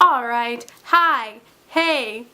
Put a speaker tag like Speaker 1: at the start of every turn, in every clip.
Speaker 1: Alright, hi, hey.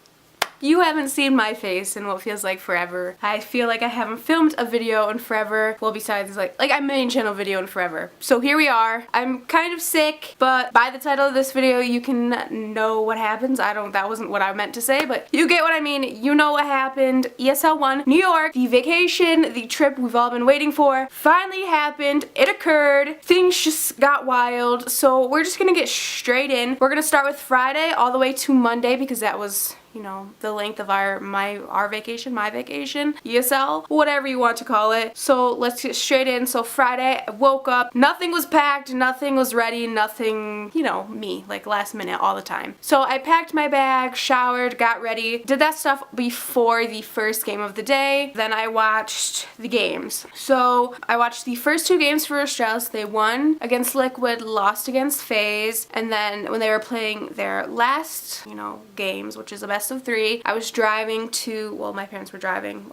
Speaker 1: You haven't seen my face in what feels like forever. I feel like I haven't filmed a video in forever. Well, besides like a main channel video in forever. So here we are. I'm kind of sick, but by the title of this video you can know what happens. That wasn't what I meant to say, but you get what I mean. You know what happened. ESL One New York, the vacation, the trip we've all been waiting for, finally happened. It occurred. Things just got wild. So we're just gonna get straight in. We're gonna start with Friday all the way to Monday because that was, you know, the length of our vacation, my vacation, ESL, whatever you want to call it. So let's get straight in. So Friday, I woke up, nothing was packed, nothing was ready, nothing, you know, me, like last minute all the time. So I packed my bag, showered, got ready, did that stuff before the first game of the day. Then I watched the games. So I watched the first two games for Australis. They won against Liquid, lost against FaZe, and then when they were playing their last, you know, games, which is a best of 3, I was driving to, well, my parents were driving,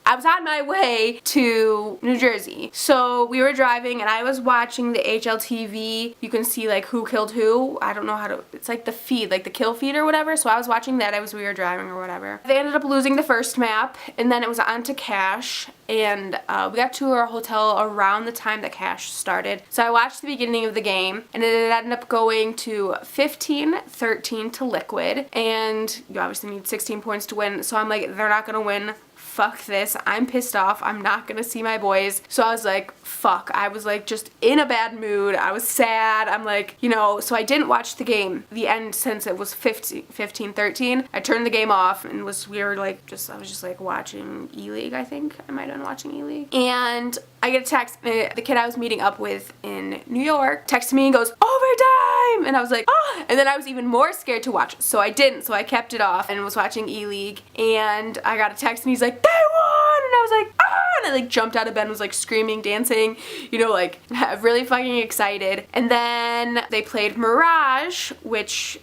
Speaker 1: I was on my way to New Jersey. So we were driving and I was watching the HLTV. You can see like who killed who. I don't know how to, it's like the feed, like the kill feed or whatever. So I was watching that as we were driving or whatever. They ended up losing the first map and then it was on to Cash. And we got to our hotel around the time that Cash started. So I watched the beginning of the game and it ended up going to 15-13 to Liquid. And you obviously need 16 points to win. So I'm like, they're not gonna win. Fuck this. I'm pissed off. I'm not gonna see my boys. So I was like, fuck. I was like just in a bad mood. I was sad. I'm like, you know, so I didn't watch the game. The end, since it was 15-13, I turned the game off and I was just like watching E-League, I think. I might have been watching E-League. And I get a text, the kid I was meeting up with in New York texted me and goes, overtime! And I was like, oh! And then I was even more scared to watch. So I didn't, so I kept it off and was watching E-League. And I got a text and he's like, they won! And I was like, ah! And I like jumped out of bed and was like screaming, dancing, you know, like really fucking excited. And then they played Mirage, which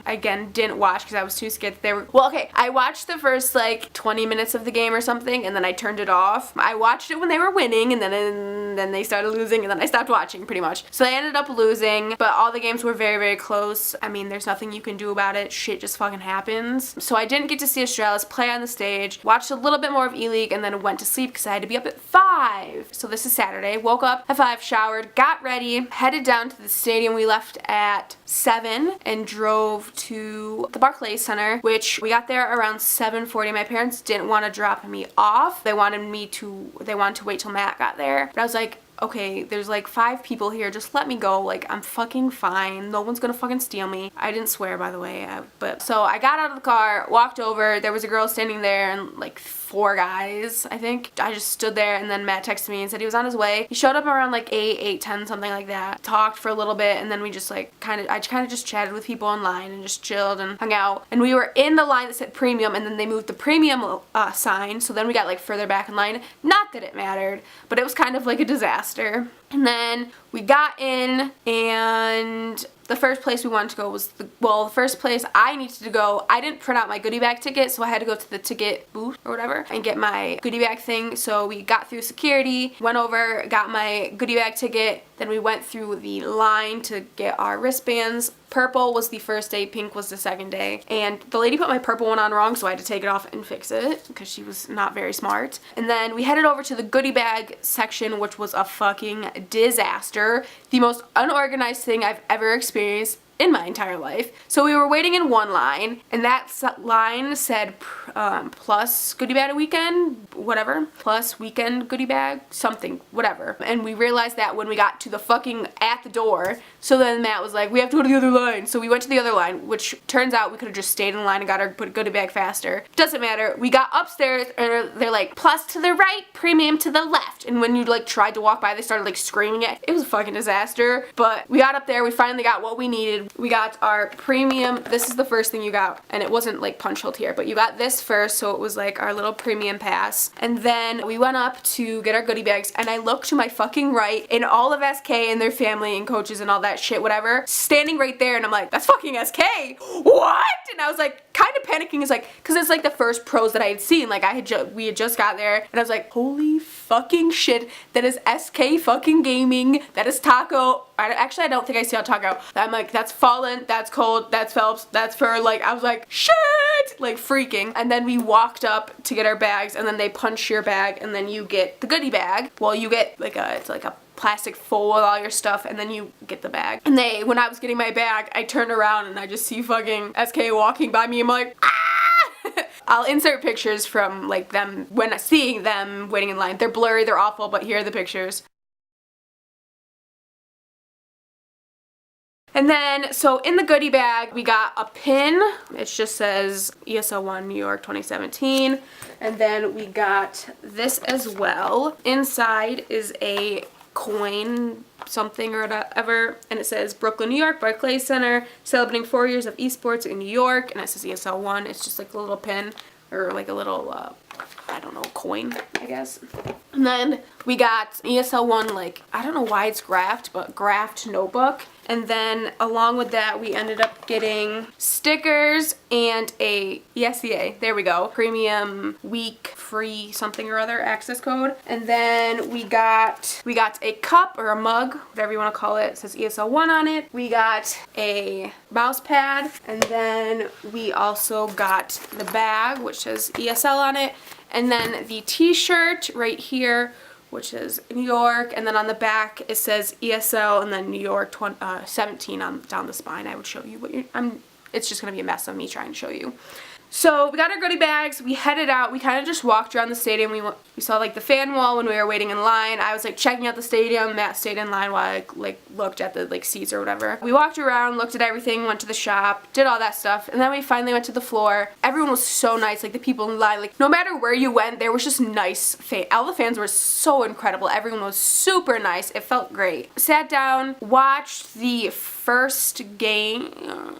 Speaker 1: again didn't watch because I was too scared. I watched the first like 20 minutes of the game or something and then I turned it off. I watched it when they were winning and then they started losing and then I stopped watching pretty much. So they ended up losing, but all the games were very, very close. I mean, there's nothing you can do about it. Shit just fucking happens. So I didn't get to see Australis play on the stage, watched a little bit more of E-League and then went to sleep because I had to be up at 5. So this is Saturday. Woke up at 5, showered, got ready, headed down to the stadium. We left at 7 and drove to the Barclays Center, which we got there around 7:40. My parents didn't want to drop me off. They wanted to wait till Matt got there. But I was like, okay, there's like 5 people here, just let me go, like I'm fucking fine, no one's gonna fucking steal me. I didn't swear, by the way, so I got out of the car, walked over, there was a girl standing there and like 4 guys, I think. I just stood there and then Matt texted me and said he was on his way. He showed up around like 8:10, something like that. Talked for a little bit and then we just like I kind of just chatted with people in line and just chilled and hung out. And we were in the line that said premium and then they moved the premium sign, so then we got like further back in line. Not that it mattered, but it was kind of like a disaster. And then we got in and the first place we wanted to go was the first place I needed to go. I didn't print out my goodie bag ticket, so I had to go to the ticket booth or whatever and get my goodie bag thing. So we got through security, went over, got my goodie bag ticket, then we went through the line to get our wristbands. Purple was the first day, pink was the second day. And the lady put my purple one on wrong, so I had to take it off and fix it because she was not very smart. And then we headed over to the goodie bag section, which was a fucking disaster. The most unorganized thing I've ever experienced in my entire life. So we were waiting in one line and that line said plus goodie bag weekend, whatever, plus weekend goodie bag, something, whatever. And we realized that when we got to the fucking at the door. So then Matt was like, we have to go to the other line. So we went to the other line, which turns out we could have just stayed in line and got our goodie bag faster. Doesn't matter. We got upstairs and they're like, plus to the right, premium to the left. And when you like tried to walk by, they started like screaming it. It was a fucking disaster. But we got up there, we finally got what we needed. We got our premium. This is the first thing you got, and it wasn't like punch hole here, but you got this first, so it was like our little premium pass. And then we went up to get our goodie bags and I looked to my fucking right and all of SK and their family and coaches and all that shit, whatever, standing right there, and I'm like, that's fucking SK. What? And I was like, kind of panicking is like, because it's like the first pros that I had seen. Like we had just got there, and I was like, holy fucking shit, that is SK fucking Gaming, that is Taco. Actually, I don't think I see on Taco. I'm like, that's Fallen, that's Cold, that's Phelps, that's Fur. Like, I was like, shit, like freaking. And then we walked up to get our bags, and then they punch your bag, and then you get the goodie bag. Well, you get like it's like a plastic full with all your stuff, and then you get the bag. And when I was getting my bag, I turned around and I just see fucking SK walking by me. I'm like, ah! I'll insert pictures from like them when seeing them waiting in line. They're blurry, they're awful, but here are the pictures. And then, so in the goodie bag, we got a pin. It just says ESL One New York 2017. And then we got this as well. Inside is a coin, something or whatever, and it says Brooklyn, New York, Barclays Center, celebrating 4 years of esports in New York, and it says ESL One. It's just like a little pin, or like a little, I don't know, coin, I guess. And then we got ESL One, like, I don't know why it's graphed, but graphed notebook. And then along with that, we ended up getting stickers and a ESCA, there we go, premium week free something or other access code. And then we got a cup or a mug, whatever you want to call it. It says ESL One on it. We got a mouse pad, and then we also got the bag, which says ESL on it. And then the t-shirt right here, which is New York, and then on the back it says ESL and then New York 17 down the spine. I would show you, but it's just gonna be a mess of me trying to show you. So we got our goodie bags, we headed out, we kind of just walked around the stadium. We saw like the fan wall when we were waiting in line. I was like checking out the stadium, Matt stayed in line while I like looked at the like seats or whatever. We walked around, looked at everything, went to the shop, did all that stuff, and then we finally went to the floor. Everyone was so nice, like the people in line, like no matter where you went, there was just nice all the fans were so incredible. Everyone was super nice, it felt great. Sat down, watched the first game,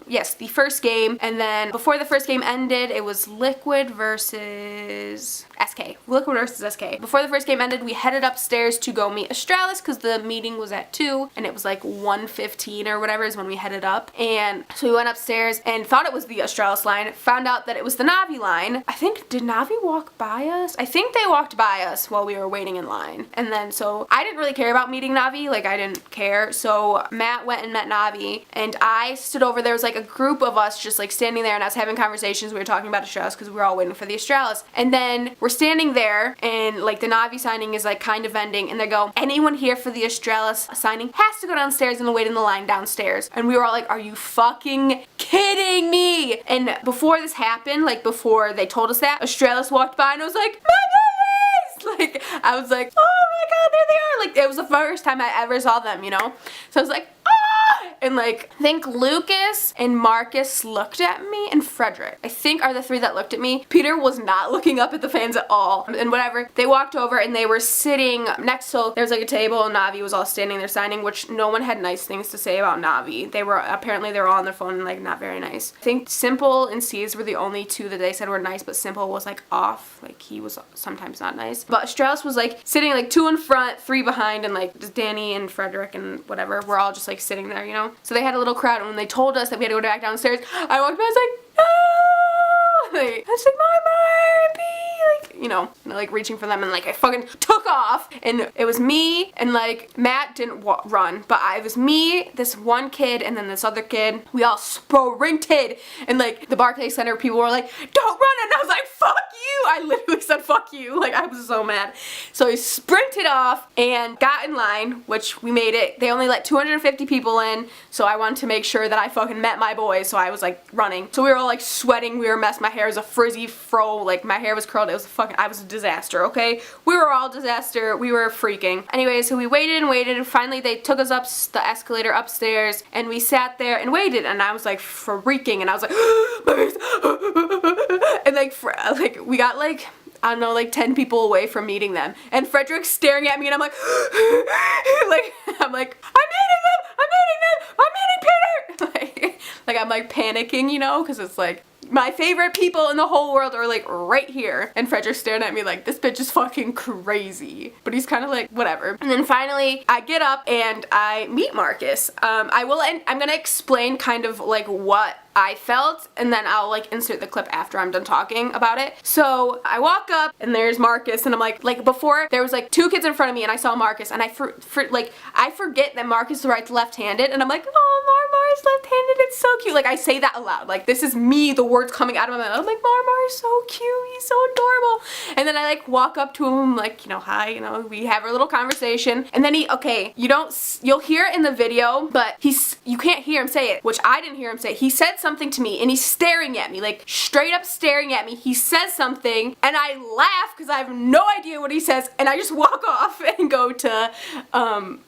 Speaker 1: yes, the first game, and then before the first game ended, it was Liquid versus SK. Liquid versus SK. Before the first game ended, we headed upstairs to go meet Astralis because the meeting was at 2 and it was like 1:15 or whatever is when we headed up. And so we went upstairs and thought it was the Astralis line, found out that it was the Na'Vi line. I think, did Na'Vi walk by us? I think they walked by us while we were waiting in line. And then so I didn't really care about meeting Na'Vi, like I didn't care. So Matt went and met Na'Vi, and I stood over, there was like a group of us just like standing there, and I was having conversations. We were talking about Astralis because we were all waiting for the Astralis. And then we're standing there and like the Na'Vi signing is like kind of ending, and they go, anyone here for the Astralis signing has to go downstairs and wait in the line downstairs. And we were all like, are you fucking kidding me? And before this happened, like before they told us that, Astralis walked by and I was like, my babies! Like I was like, oh my god, there they are. Like it was the first time I ever saw them, you know? So I was like, ah! And like, I think Lucas and Marcus looked at me, and Frederick, I think, are the three that looked at me. Peter was not looking up at the fans at all. And whatever, they walked over and they were sitting next to, there was like a table, and Na'Vi was all standing there signing, which no one had nice things to say about Na'Vi. They were, apparently they were all on their phone and like not very nice. I think Simple and C's were the only two that they said were nice, but Simple was like off, like he was sometimes not nice. But Astralis was like sitting like 2 in front, 3 behind, and like just Danny and Frederick and whatever, we're all just like sitting there, you know? So they had a little crowd, and when they told us that we had to go back downstairs, I walked by, I was like, no! Like, I was like, Mama, like, you know, like reaching for them, and like I fucking took off, and it was me, and like Matt didn't run, but it was me, this one kid, and then this other kid. We all sprinted, and like the Barclays Center people were like, don't run, and I was like, fuck you! I literally said fuck you, like I was so mad. So we sprinted off and got in line, which we made it. They only let 250 people in, so I wanted to make sure that I fucking met my boys, so I was like running. So we were all like sweating, we were a mess, my hair was a frizzy fro, like my hair was curled, it was fucking, I was a disaster, okay? We were all disaster, we were freaking. Anyway, so we waited and waited, and finally they took us up the escalator upstairs, and we sat there and waited, and I was like freaking, and I was like, and like we got like, I don't know, like 10 people away from meeting them, and Frederick's staring at me, and I'm like, I'm like, I'm meeting Peter, like I'm like panicking, you know, because it's like my favorite people in the whole world are like right here, and Frederick's staring at me like, this bitch is fucking crazy, but he's kind of like whatever. And then finally I get up and I meet Marcus. I'm gonna explain kind of like what I felt, and then I'll like insert the clip after I'm done talking about it. So I walk up and there's Marcus, and I'm like before there was like 2 kids in front of me and I saw Marcus, and I forget that Marcus is left-handed, and I'm like, oh, Mar's left-handed, it's so cute. Like I say that aloud. Like this is me, the words coming out of my mouth. I'm like, Mar is so cute, he's so adorable. And then I like walk up to him like, you know, hi, you know, we have a little conversation, and then you'll hear it in the video, but you can't hear him say it, which I didn't hear him say. He said something to me and he's staring at me, like straight up staring at me. He says something and I laugh because I have no idea what he says, and I just walk off and go to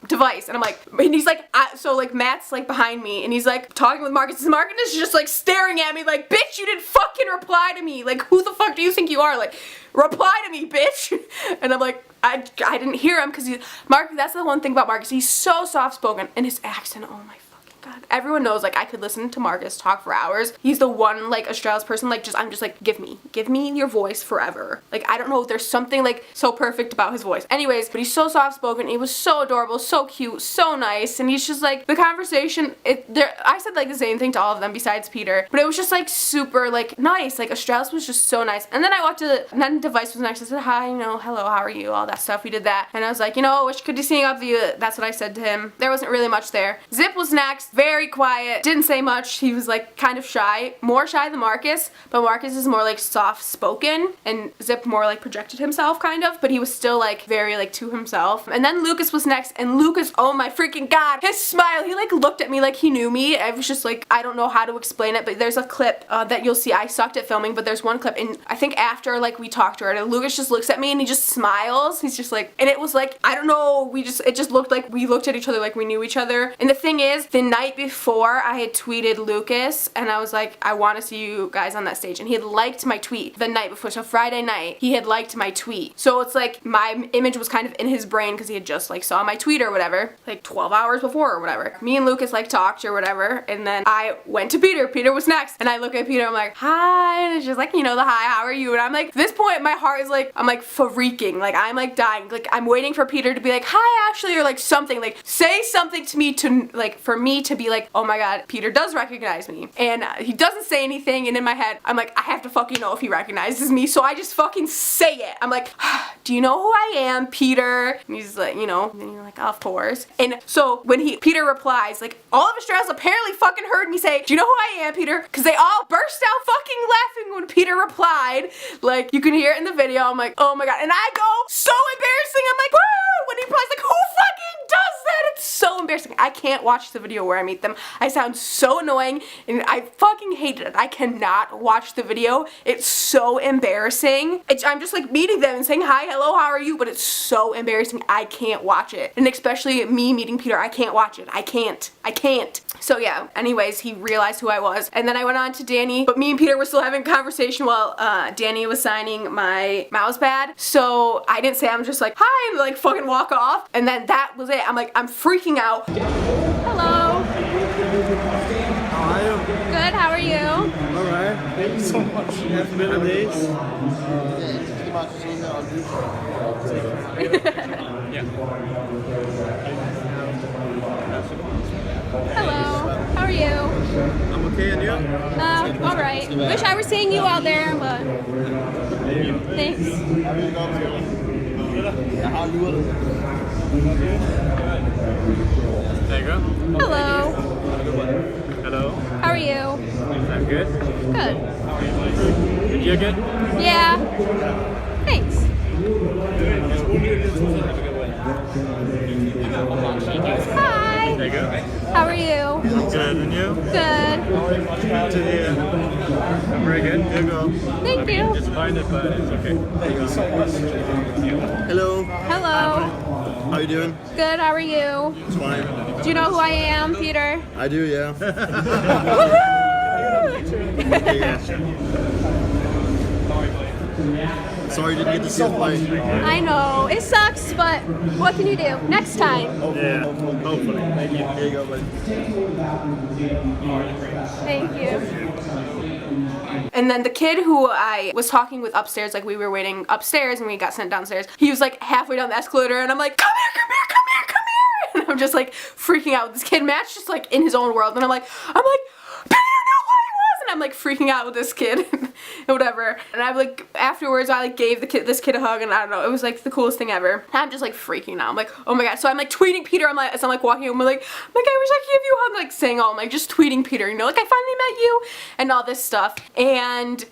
Speaker 1: device, and I'm like, and he's like, so like Matt's like behind me and he's like talking with Marcus, and Marcus is just like staring at me like, bitch, you didn't fucking reply to me, like who the fuck do you think you are, like reply to me, bitch. And I'm like, I didn't hear him because Marcus, that's the one thing about Marcus, he's so soft spoken, and his accent, oh my fucking god. Everyone knows like I could listen to Marcus talk for hours. He's the one like Australia's person, like I'm just like, give me your voice forever. Like I don't know, there's something like so perfect about his voice. Anyways, but he's so soft spoken, he was so adorable, so cute, so nice, and he's just like, the conversation, I said like the same thing to all of them besides Peter, but it was just like super like nice. Like Australis was just so nice. And then I walked to, and then Device was next. I said, hi, you know, hello, how are you, all that stuff. We did that, and I was like, you know, wish could be seeing up you. That's what I said to him. There wasn't really much there. Zip was next, very quiet, didn't say much. He was like kind of shy, more shy than Marcus, but Marcus is more like soft spoken, and Zip more like projected himself kind of, but he was still like very like to himself. And then Lucas was next, and Lucas, oh my freaking god, his smile, he like looked at me like he knew me. I was just like, I don't know how to explain it, but there's a clip that you'll see. I sucked at filming, but there's one clip, and I think after like we talked to her, and Lucas just looks at me and he just smiles. He's just like, and it was like, I don't know, it just looked like we looked at each other like we knew each other. And the thing is, the night before I had tweeted Lucas and I was like, I want to see you guys on that stage, and he had liked my tweet the night before. So Friday night he had liked my tweet, so it's like my image was kind of in his brain because he had just like saw my tweet or whatever, like 12 hours before or whatever. Me and Lucas like talked or whatever, and then I went to Peter was next, and I look at Peter, I'm like, hi, and it's just like, you know, the hi, how are you? And I'm like, at this point my heart is like, I'm like freaking, like I'm like dying, like I'm waiting for Peter to be like, hi Ashley, or like something, like say something to me to like, for me to be like, oh my god, Peter does recognize me. And he doesn't say anything, and in my head I'm like, I have to fucking know if he recognizes me, so I just fucking say it. I'm like, do you know who I am, Peter? And he's like, you know, and you're like, of course. And so when Peter replies, like all of Australis apparently fucking heard me say, do you know who I am, Peter? Because they all burst out fucking laughing when Peter replied. Like you can hear it in the video. I'm like, oh my god, and I go, so embarrassing. I'm like, woo! When he replies, like, who fucking does that? It's so embarrassing. I can't watch the video where I meet them. I sound so annoying, and I fucking hate it. I cannot watch the video. It's so embarrassing. I'm just like meeting them and saying hi, hello, how are you? But it's so embarrassing. I can't watch it. And especially me meeting Peter, I can't watch it. I can't. So yeah, anyways, he realized who I was. And then I went on to Danny, but me and Peter were still having a conversation while Danny was signing my mouse pad. So I didn't say, I'm just like, hi, and like fucking walk off. And then that was it. I'm like, I'm freaking out. Hello.
Speaker 2: How are you?
Speaker 1: Good, how are you?
Speaker 2: Alright, thank you so much. Have been a days.
Speaker 1: Hello, how are you?
Speaker 2: I'm okay, and you?
Speaker 1: Alright. Wish I were seeing you out there, but thanks.
Speaker 2: There you go.
Speaker 1: Hello.
Speaker 2: Hello.
Speaker 1: How are you?
Speaker 2: I'm good.
Speaker 1: Good.
Speaker 2: You're good?
Speaker 1: Yeah. Thanks. Hi.
Speaker 2: There you go.
Speaker 1: How are you?
Speaker 2: Good, and you?
Speaker 1: Good.
Speaker 2: Good to hear. I'm very good. Here you go.
Speaker 1: Thank you.
Speaker 2: Just find it, but it's okay. Thank you so much. Hello.
Speaker 1: Hello.
Speaker 2: How are you doing?
Speaker 1: Good, how are you?
Speaker 2: It's fine.
Speaker 1: Do you know who I am, Peter?
Speaker 2: I do, yeah. Sorry, didn't get to see it play.
Speaker 1: I know, it sucks, but what can you do? Next time.
Speaker 2: Yeah, hopefully. Thank you. Here you go, buddy.
Speaker 1: Thank you. And then the kid who I was talking with upstairs, like we were waiting upstairs and we got sent downstairs, he was like halfway down the escalator and I'm like, come here. And I'm just like freaking out. This kid, Matt's just like in his own world, and I'm like, Peter, know who I I'm like freaking out with this kid and whatever. And I like afterwards I like gave this kid a hug, and I don't know, it was like the coolest thing ever. And I'm just like freaking out. I'm like, oh my god. So I'm like tweeting Peter. I'm like, as I'm like walking home, I'm like, I wish I could give you a hug. Like saying all, I'm like just tweeting Peter, you know, like I finally met you and all this stuff. And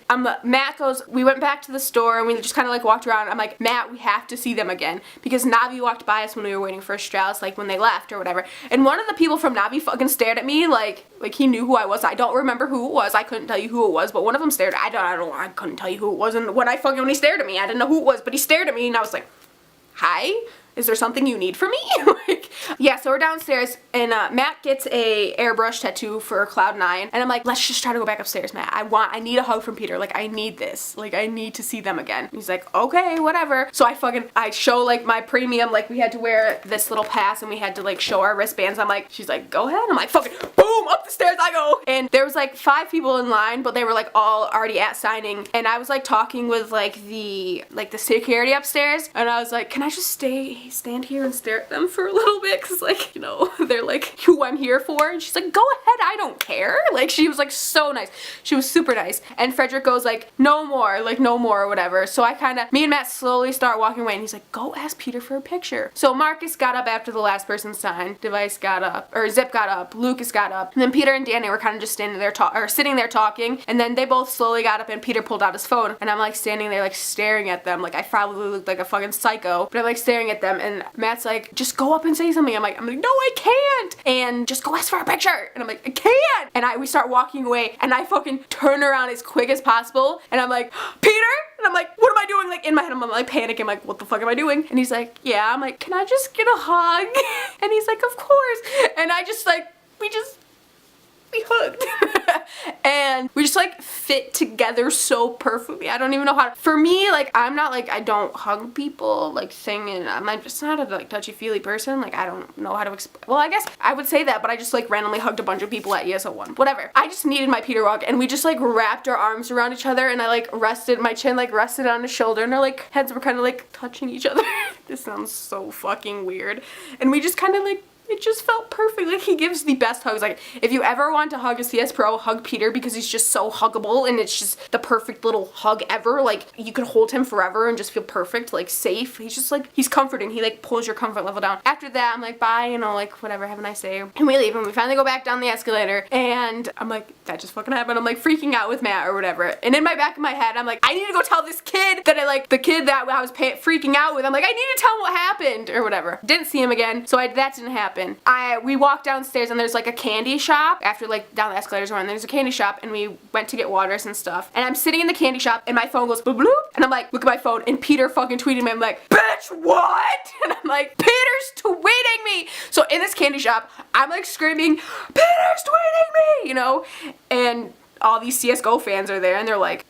Speaker 1: Matt goes, we went back to the store and we just kind of like walked around. I'm like, Matt, we have to see them again, because Navi walked by us when we were waiting for Strauss, like when they left or whatever. And one of the people from Navi fucking stared at me like he knew who I was. I don't remember who it was. I couldn't tell you who it was, but one of them stared. I couldn't tell you who it was. And when he stared at me, I didn't know who it was, but he stared at me and I was like, hi? Is there something you need from me? Like, yeah, so we're downstairs and Matt gets a airbrush tattoo for Cloud9, and I'm like, let's just try to go back upstairs, Matt. I need a hug from Peter. Like, I need this. Like, I need to see them again. And he's like, okay, whatever. So I show like my premium, like we had to wear this little pass and we had to like show our wristbands. I'm like, she's like, go ahead. I'm like, fucking boom, up the stairs I go. And there was like 5 people in line, but they were like all already at signing. And I was like talking with like the security upstairs, and I was like, can I just stand here and stare at them for a little bit, because like, you know, they're like who I'm here for. And she's like, go ahead, I don't care. Like, she was like so nice. She was super nice. And Frederick goes like, no more or whatever. So me and Matt slowly start walking away, and he's like, go ask Peter for a picture. So Marcus got up after the last person signed, Device got up, or Zip got up, Lucas got up, and then Peter and Danny were kind of just sitting there talking, and then they both slowly got up and Peter pulled out his phone, and I'm like standing there like staring at them, like I probably looked like a fucking psycho, but I'm like staring at them, and Matt's like, just go up and say something. I'm like, no, I can't. And just go ask for a picture. And I'm like, I can't. And we start walking away, and I fucking turn around as quick as possible, and I'm like, Peter? And I'm like, what am I doing? Like in my head, I'm like panicking, like, what the fuck am I doing? And he's like, yeah. I'm like, can I just get a hug? And he's like, of course. And I just like, we hugged. And we just like fit together so perfectly. I don't even know how to, for me, like, I'm not like, I don't hug people like singing. I'm just not a like touchy-feely person. Like, I don't know how to explain. Well, I guess I would say that, but I just like randomly hugged a bunch of people at ESL One. Whatever. I just needed my Peter hug, and we just like wrapped our arms around each other, and I like my chin like rested on his shoulder, and our like heads were kind of like touching each other. This sounds so fucking weird. And we just kind of like, it just felt perfect. Like, he gives the best hugs. Like, if you ever want to hug a CS Pro, hug Peter, because he's just so huggable, and it's just the perfect little hug ever. Like, you could hold him forever and just feel perfect, like safe. He's just like, he's comforting. He like pulls your comfort level down. After that, I'm like, bye, you know, like whatever, have a nice day. And we leave, and we finally go back down the escalator, and I'm like, that just fucking happened. I'm like freaking out with Matt or whatever. And in my back of my head, I'm like, I need to go tell this kid that the kid that I was freaking out with. I'm like, I need to tell him what happened or whatever. Didn't see him again, so that didn't happen. We walked downstairs, and there's like a candy shop after like down the escalators, and there's a candy shop, and we went to get waters and stuff. And I'm sitting in the candy shop, and my phone goes bloop bloop, and I'm like, look at my phone, and Peter fucking tweeted me. I'm like, bitch, what? And I'm like, Peter's tweeting me. So in this candy shop, I'm like screaming, Peter's tweeting me, you know, and all these CSGO fans are there, and they're like,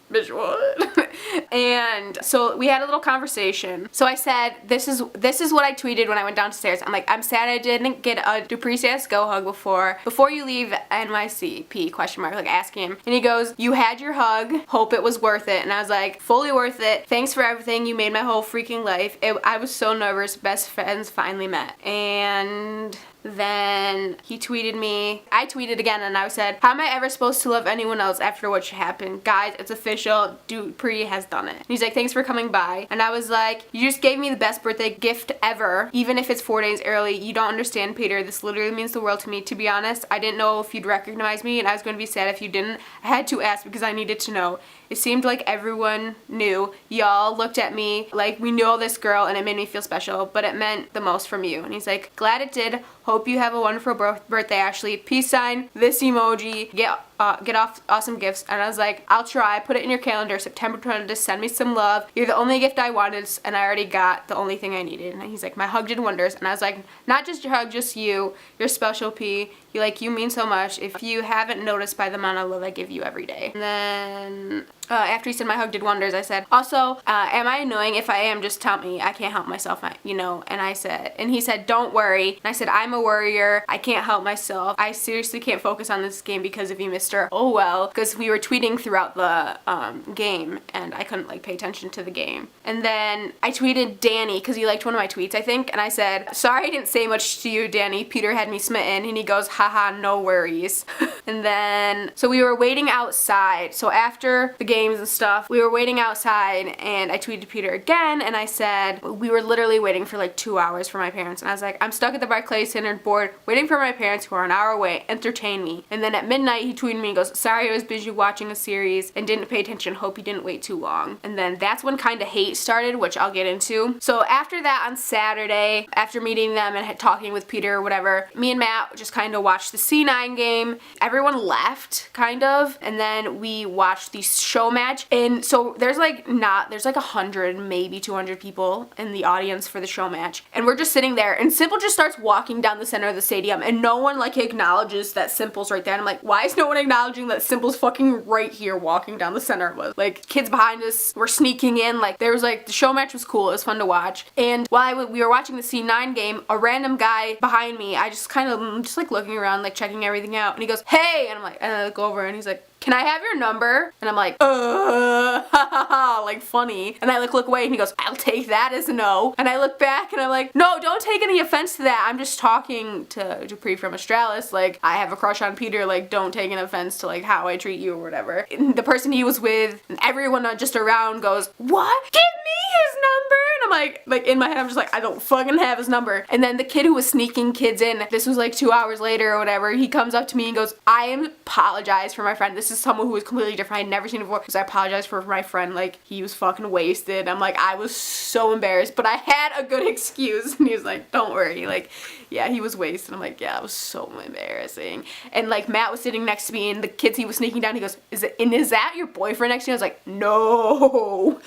Speaker 1: bitch, what? And so we had a little conversation. So I said, this is what I tweeted when I went downstairs. I'm like, I'm sad I didn't get a Dupree CSGO hug before you leave NYCP, question mark, like asking him. And he goes, you had your hug, hope it was worth it. And I was like, fully worth it. Thanks for everything. You made my whole freaking life. I was so nervous. Best friends finally met. And then he tweeted me. I tweeted again, and I said, how am I ever supposed to love anyone else after what happened? Guys, it's official. Dupree has done it. And he's like, thanks for coming by. And I was like, you just gave me the best birthday gift ever, even if it's 4 days early. You don't understand, Peter. This literally means the world to me. To be honest, I didn't know if you'd recognize me, and I was going to be sad if you didn't. I had to ask because I needed to know. It seemed like everyone knew. Y'all looked at me like we know this girl, and it made me feel special, but it meant the most from you. And he's like, glad it did. Hope you have a wonderful birthday, Ashley. Peace sign, this emoji, get off awesome gifts. And I was like, I'll try. Put it in your calendar, September 20th, send me some love. You're the only gift I wanted, and I already got the only thing I needed. And he's like, my hug did wonders. And I was like, not just your hug, just you. You're special, P. You mean so much. If you haven't noticed by the amount of love I give you every day. And then after he said my hug did wonders, I said, also, am I annoying? If I am, just tell me. I can't help myself, you know. And he said, don't worry. And I said, I'm aware worrier. I can't help myself. I seriously can't focus on this game because of you, mister. Oh well. Because we were tweeting throughout the game and I couldn't like pay attention to the game. And then I tweeted Danny because he liked one of my tweets, I think, and I said, sorry I didn't say much to you, Danny. Peter had me smitten. And he goes, haha, no worries. And then, so we were waiting outside. So after the games and stuff, we were waiting outside and I tweeted Peter again and I said, we were literally waiting for like 2 hours for my parents. And I was like, I'm stuck at the Barclays Center board waiting for my parents who are an hour away. Entertain me. And then at midnight, he tweeted me and goes, sorry I was busy watching a series and didn't pay attention. Hope you didn't wait too long. And then that's when kind of hate started, which I'll get into. So after that on Saturday, after meeting them and talking with Peter or whatever, me and Matt just kind of watched the C9 game. Everyone left, kind of, and then we watched the show match. And so there's like 100, maybe 200 people in the audience for the show match. And we're just sitting there and Simple just starts walking down the center of the stadium and no one like acknowledges that Simple's right there. And I'm like, why is no one acknowledging that Simple's fucking right here walking down the center of it? Like, kids behind us were sneaking in. Like, there was like, the show match was cool. It was fun to watch. And while we were watching the C9 game, a random guy behind me, I just kind of just like looking around, like checking everything out. And he goes, hey! And I'm like, and I look over and he's like, can I have your number? And I'm like, like funny. And I like look away and he goes, I'll take that as a no. And I look back and I'm like, no, don't take any offense to that. I'm just talking to Dupree from Australis. Like, I have a crush on Peter. Like, don't take an offense to like how I treat you or whatever. And the person he was with and everyone just around goes, what? Give me his number. And I'm like in my head, I'm just like, I don't fucking have his number. And then the kid who was sneaking kids in, this was like 2 hours later or whatever, he comes up to me and goes, I apologize for my friend. This is someone who was completely different. I'd never seen him before because I apologize for my friend. Like, he was fucking wasted. I'm like, I was so embarrassed, but I had a good excuse. And he was like, don't worry. Like, yeah, he was wasted. I'm like, yeah, it was so embarrassing. And like, Matt was sitting next to me and the kids he was sneaking down, he goes, is that your boyfriend next to you? I was like, no.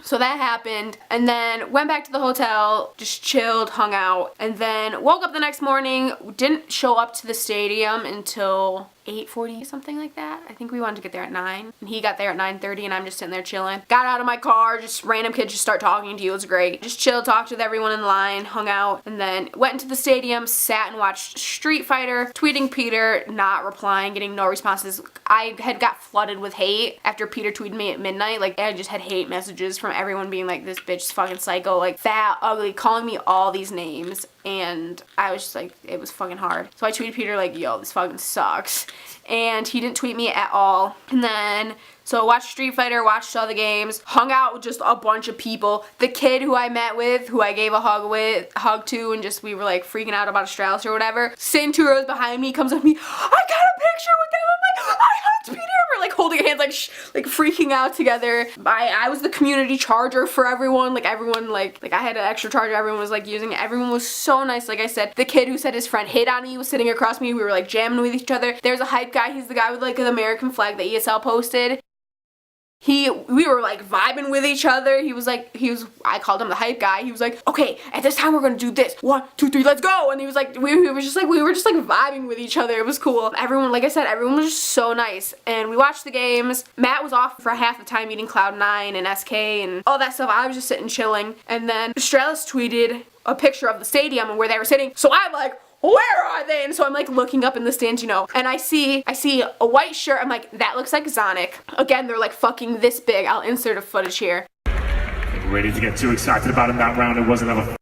Speaker 1: So that happened, and then went back to the hotel, just chilled, hung out, and then woke up the next morning, didn't show up to the stadium until 8:40, something like that. I think we wanted to get there at 9, and he got there at 9:30, and I'm just sitting there chilling. Got out of my car, just random kids just start talking to you. It was great. Just chilled, talked with everyone in line, hung out, and then went into the stadium, sat and watched Street Fighter, tweeting Peter, not replying, getting no responses. I had got flooded with hate after Peter tweeted me at midnight. Like, I just had hate messages from everyone being like, this bitch is fucking psycho, like fat, ugly, calling me all these names. And I was just like, it was fucking hard. So I tweeted Peter like, yo, this fucking sucks. And he didn't tweet me at all. And then, so I watched Street Fighter, watched all the games, hung out with just a bunch of people. The kid who I met with, who I gave a hug to, and just we were like freaking out about Australis or whatever, sitting 2 rows behind me, comes up to me, I got a picture with them. I'm like, I hugged Peter. We're like holding hands, like freaking out together. I was the community charger for everyone. Like everyone, like I had an extra charger. Everyone was like using it. Everyone was so nice. Like I said, the kid who said his friend hit on me was sitting across me. We were like jamming with each other. There's a hype guy. He's the guy with like an American flag that ESL posted. We were like vibing with each other. I called him the hype guy. He was like, okay, at this time we're gonna do this. 1, 2, 3, let's go. And he was like, we were just like vibing with each other. It was cool. Everyone, like I said, everyone was just so nice. And we watched the games. Matt was off for half the time eating Cloud9 and SK and all that stuff. I was just sitting chilling. And then Australis tweeted a picture of the stadium and where they were sitting. So I'm like, where are they? And so I'm like looking up in the stands, you know, and I see a white shirt. I'm like, that looks like Zonic. Again, they're like fucking this big. I'll insert a footage here.
Speaker 3: Ready to get too excited about him that round. It wasn't ever.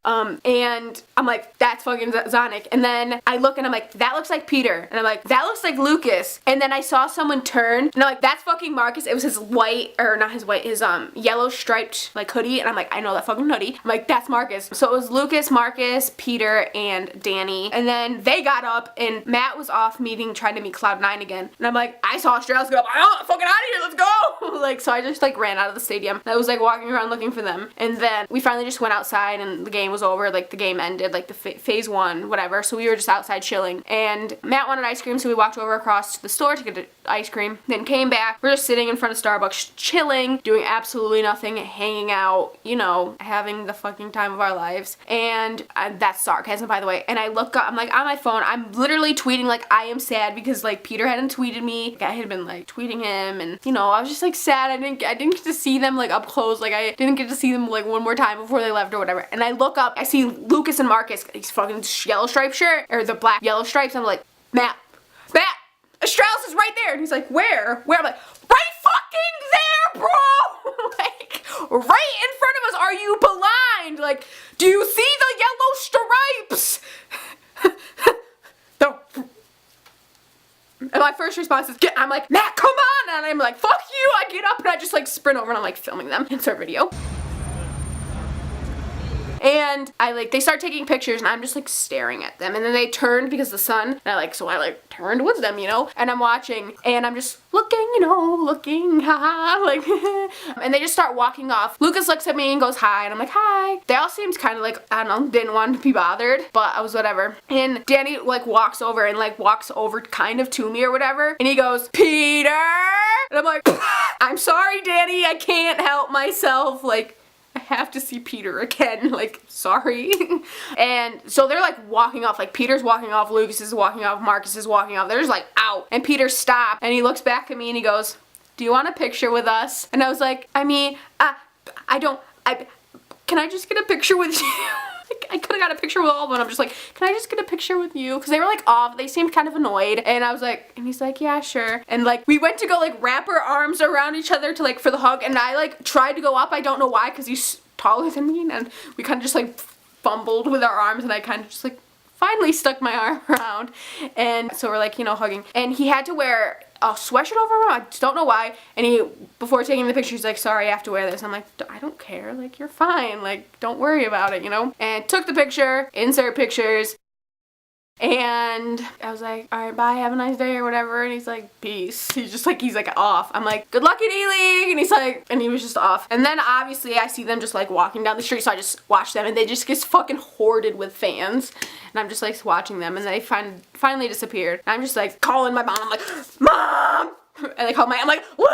Speaker 1: And I'm like, that's fucking Zonic. And then I look and I'm like, that looks like Peter. And I'm like, that looks like Lucas. And then I saw someone turn and I'm like, that's fucking Marcus. It was his white, or not his white, his yellow striped like hoodie. And I'm like, I know that fucking hoodie. I'm like, that's Marcus. So it was Lucas, Marcus, Peter, and Danny. And then they got up and Matt was off trying to meet Cloud9 again. And I'm like, I saw Australis go up. I'm fucking out of here. Let's go. Like, so I just like ran out of the stadium. I was like walking around looking for them. And then we finally just went outside and the game was over. Like the game ended, like the phase 1, whatever. So we were just outside chilling. And Matt wanted ice cream, so we walked over across to the store to get the ice cream. Then came back. We're just sitting in front of Starbucks, chilling, doing absolutely nothing, hanging out, you know, having the fucking time of our lives. And that's sarcasm, by the way. And I look up, I'm like on my phone, I'm literally tweeting like I am sad because like Peter hadn't tweeted me. Like, I had been like tweeting him, and you know, I was just like sad. I didn't get to see them like up close. Like I didn't get to see see them like one more time before they left or whatever. And I look up, I see Lucas and Marcus, these fucking yellow striped shirt, or the black yellow stripes. I'm like, Matt, Astralis is right there. And he's like, where? I'm like, right fucking there, bro! Like, right in front of us. Are you blind? Like, do you see the yellow stripes? No. And my first response is, I'm like, Matt, come on! And I'm like, fuck you! I get up and I just like sprint over and I'm like filming them. Insert video. And they start taking pictures and I'm just like staring at them. And then they turned because of the sun. And I turned with them, you know? And I'm watching and I'm just looking, you know, looking, haha, like, and they just start walking off. Lucas looks at me and goes, hi. And I'm like, hi. They all seemed kind of like, I don't know, didn't want to be bothered, but I was whatever. And Danny like walks over kind of to me or whatever. And he goes, Peter! And I'm like, I'm sorry, Danny, I can't help myself. Like, I have to see Peter again, like, sorry. And so they're like walking off, like Peter's walking off, Lucas is walking off, Marcus is walking off, they're just like out. And Peter stopped and he looks back at me and he goes, do you want a picture with us? And I was like, I mean, can I just get a picture with you? I could have got a picture with all of them. I'm just like, can I just get a picture with you? Because they were like off. They seemed kind of annoyed. And I was like, and he's like, yeah, sure. And like, we went to go like wrap our arms around each other to like for the hug. And I like tried to go up. I don't know why, because he's taller than me. And we kind of just like fumbled with our arms. And I kind of just like finally stuck my arm around. And so we're like, you know, hugging. And he had to wear a sweatshirt over him. I just don't know why. And he, before taking the picture, he's like, sorry, I have to wear this. I'm like, I don't care. Like, you're fine. Like, don't worry about it, you know? And took the picture, insert pictures. And I was like, all right, bye, have a nice day or whatever. And he's like, peace. He's like off. I'm like, good luck in E-League. And he's like, and he was just off. And then obviously I see them just like walking down the street. So I just watch them and they just get fucking hoarded with fans. And I'm just like watching them and they finally disappeared. And I'm just like calling my mom. I'm like, Mom! And they call I'm like, woo!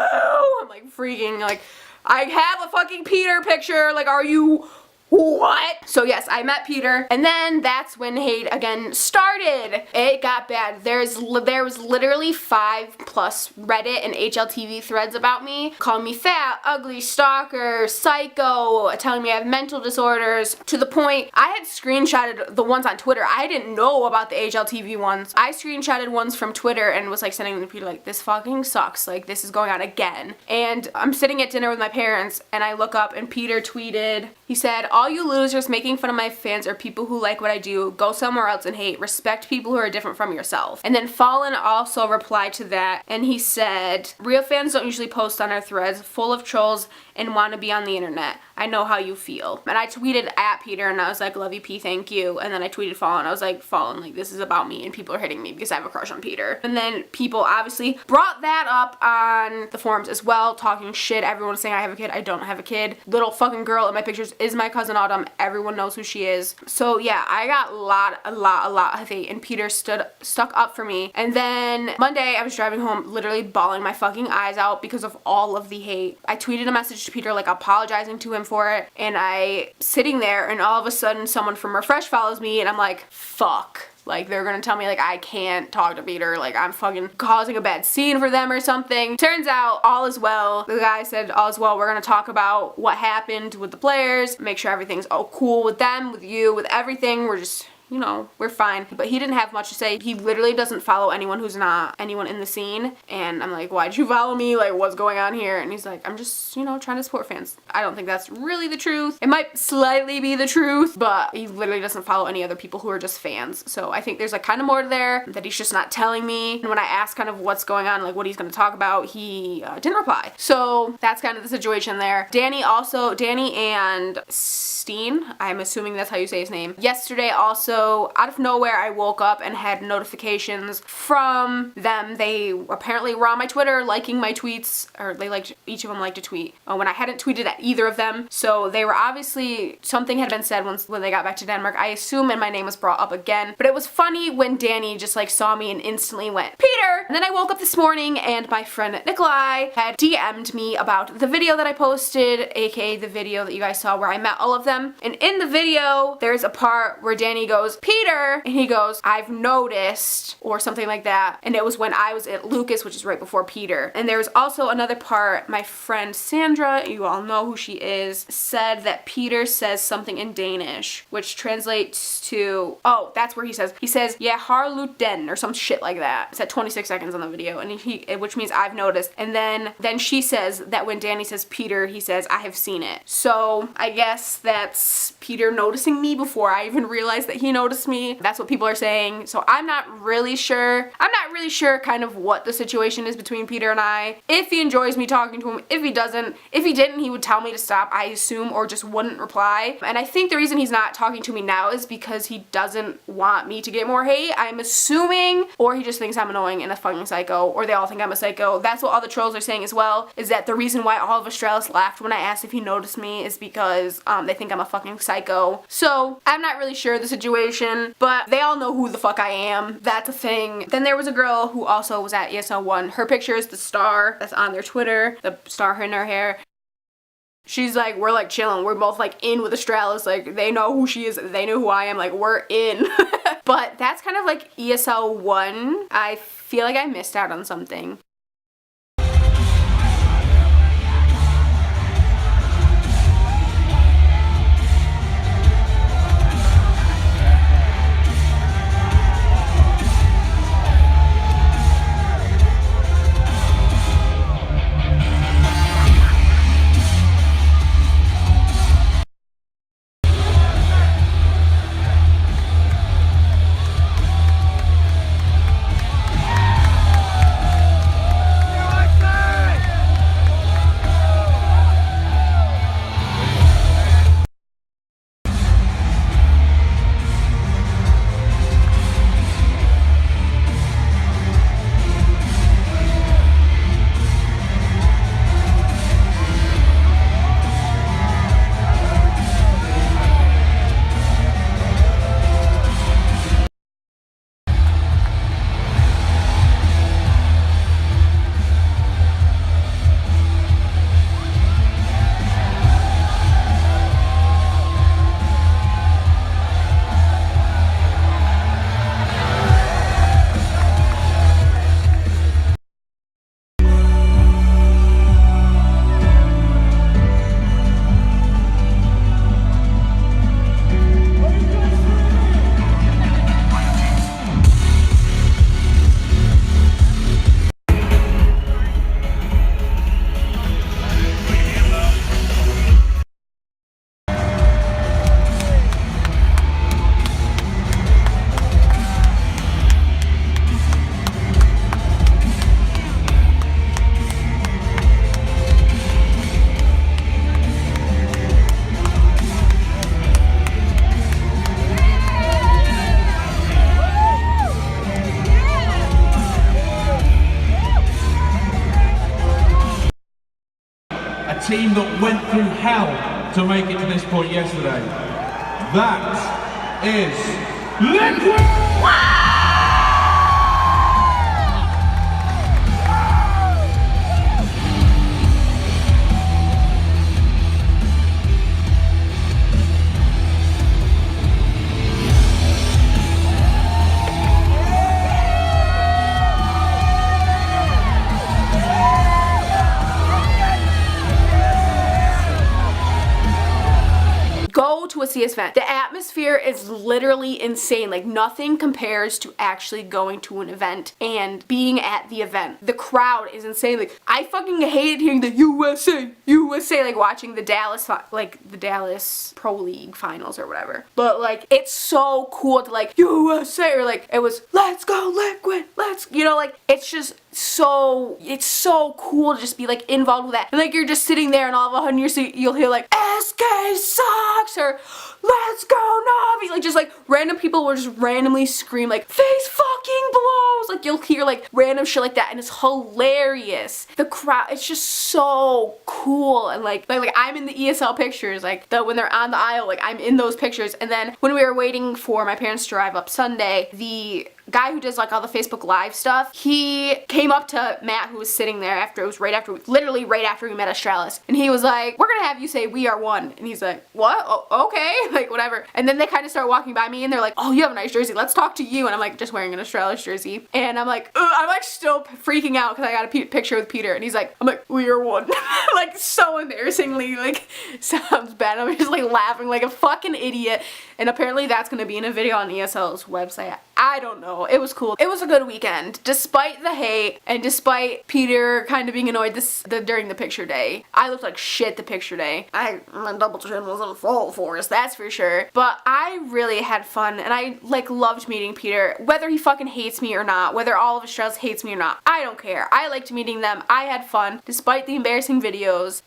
Speaker 1: I'm like freaking like, I have a fucking Peter picture. Like, are you... what? So yes, I met Peter, and then that's when hate again started. It got bad. There was literally 5+ Reddit and HLTV threads about me, calling me fat, ugly, stalker, psycho, telling me I have mental disorders, to the point I had screenshotted the ones on Twitter. I didn't know about the HLTV ones. I screenshotted ones from Twitter and was like sending them to Peter like, this fucking sucks, like this is going on again. And I'm sitting at dinner with my parents and I look up and Peter tweeted, he said, all you losers making fun of my fans are people who like what I do. Go somewhere else and hate. Respect people who are different from yourself. And then Fallen also replied to that and he said, real fans don't usually post on our threads full of trolls and want to be on the internet. I know how you feel. And I tweeted at Peter and I was like, love you P, thank you. And then I tweeted Fallen. I was like, Fallen, like this is about me and people are hitting me because I have a crush on Peter. And then people obviously brought that up on the forums as well, talking shit. Everyone was saying I have a kid. I don't have a kid. Little fucking girl in my pictures is my cousin Autumn. Everyone knows who she is. So yeah, I got a lot of hate and Peter stuck up for me. And then Monday I was driving home literally bawling my fucking eyes out because of all of the hate. I tweeted a message to Peter like apologizing to him for it, and I sitting there and all of a sudden someone from Refresh follows me and I'm like, fuck. Like, they're gonna tell me, like, I can't talk to Peter, like, I'm fucking causing a bad scene for them or something. Turns out, all is well. The guy said, all is well, we're gonna talk about what happened with the players, make sure everything's all cool with them, with you, with everything. We're just, you know, we're fine. But he didn't have much to say. He literally doesn't follow anyone who's not anyone in the scene. And I'm like, why'd you follow me? Like, what's going on here? And he's like, I'm just, you know, trying to support fans. I don't think that's really the truth. It might slightly be the truth, but he literally doesn't follow any other people who are just fans. So I think there's like kind of more there that he's just not telling me. And when I asked kind of what's going on, like what he's going to talk about, he didn't reply. So that's kind of the situation there. Danny and Steen, I'm assuming that's how you say his name, yesterday also, out of nowhere, I woke up and had notifications from them. They apparently were on my Twitter liking my tweets, or they liked, each of them liked a tweet when I hadn't tweeted at either of them. So they were obviously, something had been said when they got back to Denmark, I assume, and my name was brought up again. But it was funny when Danny just like saw me and instantly went, Peter! And then I woke up this morning and my friend Nikolai had DM'd me about the video that I posted, aka the video that you guys saw where I met all of them. And in the video, there's a part where Danny goes, goes, Peter, and he goes, I've noticed, or something like that. And it was when I was at Lucas, which is right before Peter. And there was also another part, my friend Sandra, you all know who she is, said that Peter says something in Danish, which translates to, oh, that's where he says, yeah, har lut den, or some shit like that. It's at 26 seconds on the video, and which means I've noticed. And then she says that when Danny says Peter, he says, I have seen it. So I guess that's Peter noticing me before I even realized that he noticed me. That's what people are saying. So I'm not really sure. I'm not really sure kind of what the situation is between Peter and I. If he enjoys me talking to him, if he doesn't, if he didn't, he would tell me to stop, I assume, or just wouldn't reply. And I think the reason he's not talking to me now is because he doesn't want me to get more hate, I'm assuming, or he just thinks I'm annoying and a fucking psycho, or they all think I'm a psycho. That's what all the trolls are saying as well, is that the reason why all of Australis laughed when I asked if he noticed me is because they think I'm a fucking psycho. So I'm not really sure of the situation, but they all know who the fuck I am. That's a thing. Then there was a girl who also was at ESL One. Her picture is the star that's on their Twitter, the star in her hair. She's like, we're like chilling. We're both like in with Australis. Like, they know who she is. They know who I am. Like, we're in. But that's kind of like ESL One. I feel like I missed out on something.
Speaker 2: Team that went through hell to make it to this point yesterday. That is Liquid!
Speaker 1: Go to a CS event. The atmosphere is literally insane. Like, nothing compares to actually going to an event and being at the event. The crowd is insane. Like, I fucking hated hearing the USA, like watching the Dallas Pro League finals or whatever. But like, it's so cool to like USA, or like it was let's go Liquid, you know, like it's just so cool to just be like involved with that. And like, you're just sitting there and all of a sudden you'll hear like SK sucks or let's go Navi, like just like random people will just randomly scream like face fucking blows, like you'll hear like random shit like that, and it's hilarious. The crowd, it's just so cool. And like I'm in the ESL pictures, like when they're on the aisle, like I'm in those pictures. And then when we were waiting for my parents to drive up Sunday, the guy who does like all the Facebook Live stuff, he came up to Matt, who was sitting there after, it was literally right after we met Australis, and he was like, we're gonna have you say we are one. And he's like, what? Oh, okay, like whatever. And then they kind of start walking by me and they're like, oh, you have a nice jersey, let's talk to you. And I'm like just wearing an Australis jersey, and I'm like still freaking out because I got a picture with Peter, and he's like, I'm like, we are one. Like so embarrassingly, like sounds bad. I'm just like laughing like a fucking idiot. And apparently that's gonna be in a video on ESL's website. I don't know. It was cool. It was a good weekend. Despite the hate and despite Peter kind of being annoyed during the picture day. I looked like shit the picture day. My double chin was in full force, that's for sure. But I really had fun, and I like loved meeting Peter. Whether he fucking hates me or not, whether all of Australis hates me or not, I don't care. I liked meeting them. I had fun despite the embarrassing videos.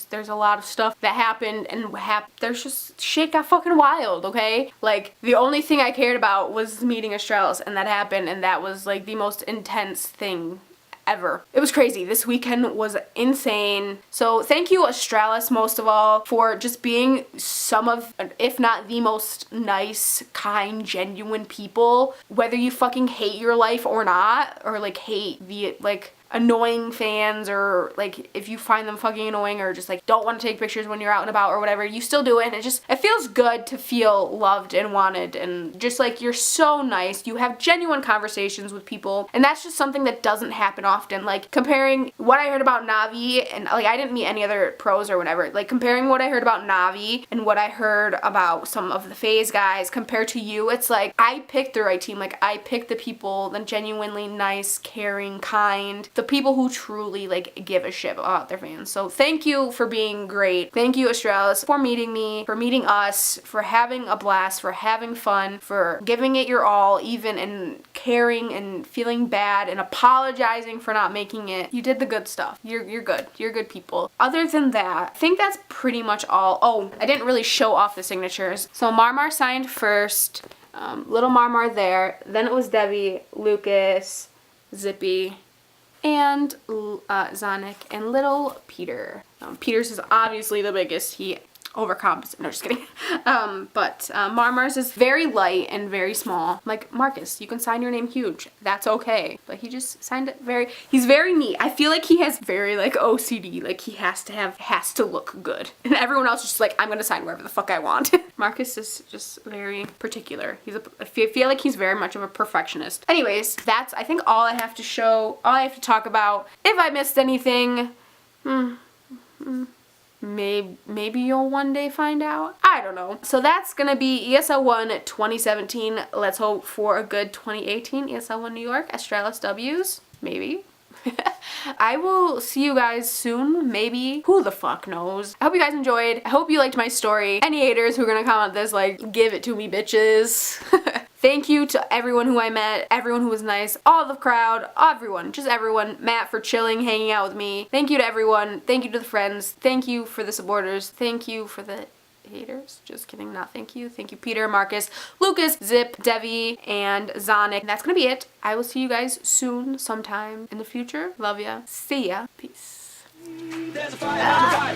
Speaker 1: There's a lot of stuff that happened, and there's just shit got fucking wild, okay? Like the only thing I cared about was meeting Australis, and that happened, and that was like the most intense thing ever. It was crazy. This weekend was insane. So thank you, Australis, most of all, for just being some of, if not the most nice, kind, genuine people. Whether you fucking hate your life or not, or like hate the like annoying fans, or like if you find them fucking annoying, or just like don't want to take pictures when you're out and about or whatever, you still do it, and it feels good to feel loved and wanted, and just like you're so nice. You have genuine conversations with people, and that's just something that doesn't happen often. Like comparing what I heard about Navi, and like I didn't meet any other pros or whatever, like comparing what I heard about Navi and what I heard about some of the FaZe guys compared to you, it's like I picked the right team. Like I picked the people that genuinely nice, caring, kind, the people who truly like give a shit about their fans. So thank you for being great. Thank you, Australis, for meeting me, for meeting us, for having a blast, for having fun, for giving it your all, even in caring and feeling bad and apologizing for not making it. You did the good stuff. You're good. You're good people. Other than that, I think that's pretty much all. Oh, I didn't really show off the signatures. So Marmar signed first. Little Marmar there. Then it was Debbie, Lucas, Zippy, and Zonic, and little Peter. Peter's is obviously the biggest. He overcompensated. No, just kidding. But Marmar's is very light and very small. Like, Marcus, you can sign your name huge. That's okay. But he just signed it he's very neat. I feel like he has very, like, OCD. Like, he has to look good. And everyone else is just like, I'm gonna sign wherever the fuck I want. Marcus is just very particular. I feel like he's very much of a perfectionist. Anyways, that's, I think, all I have to talk about. If I missed anything, maybe you'll one day find out. I don't know. So that's gonna be ESL One 2017. Let's hope for a good 2018 ESL One New York. Australis W's. Maybe. I will see you guys soon. Maybe. Who the fuck knows? I hope you guys enjoyed. I hope you liked my story. Any haters who are gonna comment this, like, give it to me, bitches. Thank you to everyone who I met, everyone who was nice, all the crowd, everyone, just everyone. Matt for chilling, hanging out with me. Thank you to everyone. Thank you to the friends. Thank you for the supporters. Thank you for the haters. Just kidding, not thank you. Thank you, Peter, Marcus, Lucas, Zip, Devi, and Zonic. And that's gonna be it. I will see you guys soon, sometime in the future. Love ya. See ya. Peace. There's a fire,